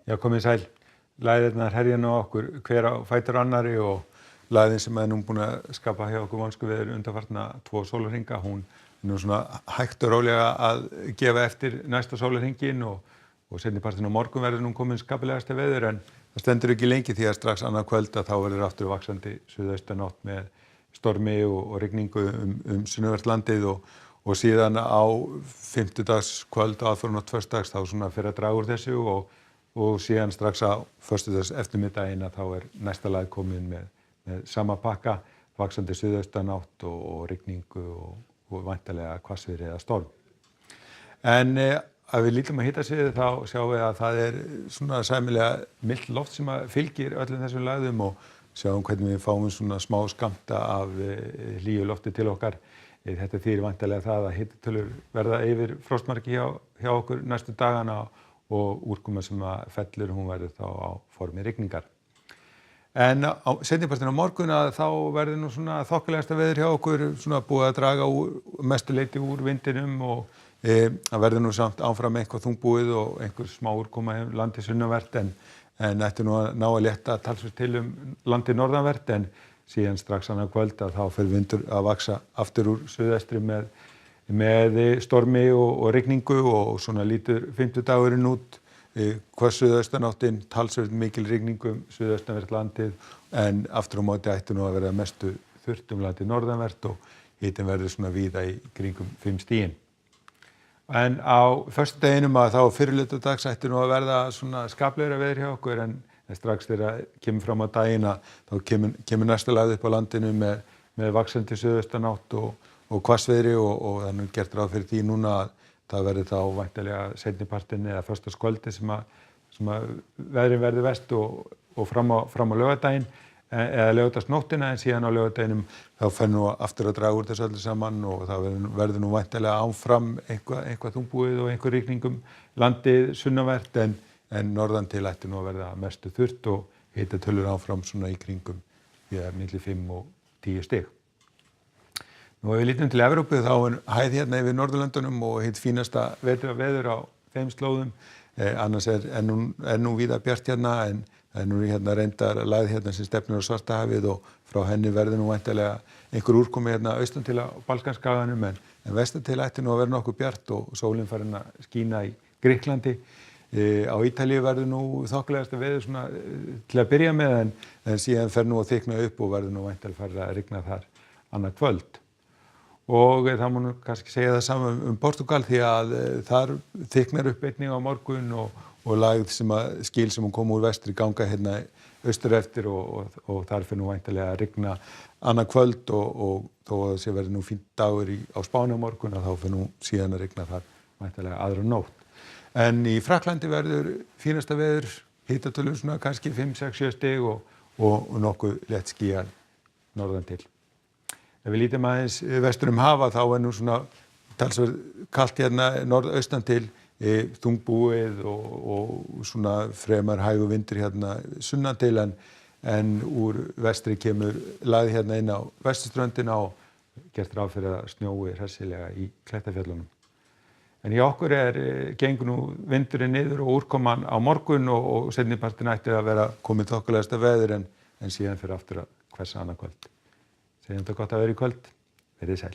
Já, komið sæl. Lægðirnar herja nú okkur hver á fætur annari og lægðin sem nú búin að skapa hjá okkur vonskuveður undanfarna 2 sólarhringa, hún nú svona hægt og rólega að gefa eftir næsta sólarhringinn og seinnipartinn á morgun verður nú komin skapilegasta veður en það stendur ekki lengi því að strax annað kvöld að þá verður aftur vaxandi suðaustanátt með stormi og rigningu sunnanvert landið og síðan á fimmtudagskvöld og aðfararnótt föstudags þá svona fer að draga úr þessu og síðan strax á föstudags eftirmiddaginn að þá næsta lag komin með sama pakka, vaxandi suðaustanátt og rigningu og væntanlega hvassviðri eða storm. En ef við lítum að hitasviðið þá sjáum við að það svona sæmilega milt loft sem fylgir öllum þessum lagðum og sjáum hvernig við fáum svona smá skammta af hlýju lofti til okkar. Þetta þýðir væntanlega það að hitatölur verða yfir frostmarki hjá okkur næstu dagana og úrkoma sem fellur, hún verður þá á formi rigningar. En á seinnipartinn á morgun þá verður nú svona þokkalegasta veður hjá okkur, svona búið að draga mestu leyti úr vindinum og það verður nú samt áfram eitthvað þungbúið og einhver smá úrkoma landið sunnanvert en ætti nú að ná að létta talsvert til landið norðanvert en síðan strax annað kvöld að þá fer vindur að vaxa aftur úr suðvestri með stormi og rigningu og svona lítur fimmtudagurinn út hvöss suðaustanáttin, talsvert mikil rigningu suðaustanvert landið en aftur á móti ætti nú að vera mestu þurrt landið norðanvert og hitinn verður svona víða í kringum 5 stigin. En á föstudeginum að þá fyrirhluta dags ætti nú að verða svona skaplegra veður hjá okkur en strax þegar kemur fram á daginn þá kemur næsta lag upp á landinu með vaxandi suðaustanátt og hvassviðri og þannig gert ráð fyrir því núna að það verður þá væntanlega seinnipartinn eða föstudagskvöldi sem að veðrið verður verst og fram á laugardaginn eða laugardagsnóttina en síðan á laugardaginum þá fer nú aftur að draga úr þessu öllu saman og það verður nú væntanlega áfram eitthvað þungbúið og einhver rigning landið sunnanvert en norðan til ætti nú að verða mestu þurrt og hitatölur áfram svona í kringum milli 5 og 10 stig. Nú ef við lítum til Evrópu þá hæð hérna yfir Norðurlöndunum og hitt fínasta veður á þeim slóðum. Annars nú víða bjart hérna en það nú hérna reyndar lægð hérna sem stefnir á Svartahafið og frá henni verður nú væntanlega einhver úrkomi hérna austan til á Balkanskaganum en vestan til ætti nú að vera nokkuð bjart og sólin farin að skína í Grikklandi. Á Ítalíu verður nú þokkalegasta veður svona til að byrja með en síðan fer nú að þykna upp og verður nú væntanlega farið að rigna þar annað kvöld. Og það má nú kannski segja það sama Portúgal því að þar þyknar upp einnig á morgun og lægð skil sem kom úr vestri ganga hérna austur eftir og þar fer nú væntanlega að rigna annað kvöld og þó að það sé verið nú fínt dagur á Spáni á morgun að þá fer nú síðan að rigna þar væntanlega aðra nótt. En í Frakklandi verður fínasta veður, hitatölur svona kannski 5, 6, 7 stig og nokkuð létt skýjað norðan til. Ef við lítum aðeins vestur hafa þá nú svona talsvert kalt hérna norðaustan til þungbúið og svona fremar hægur vindur hérna sunnan til en úr vestri kemur lagð hérna inn á vesturströndina og gert ráð fyrir að snjói hressilega í Klettafjöllunum. En hjá okkur gengur nú vindurinn niður og úrkoman á morgun og seinnipartinn ætti að vera komið þokkalegasta veður en síðan fyrir aftur að hvessa annað kvöld. Segjum þetta gott að vera í kvöld. Verið sæl.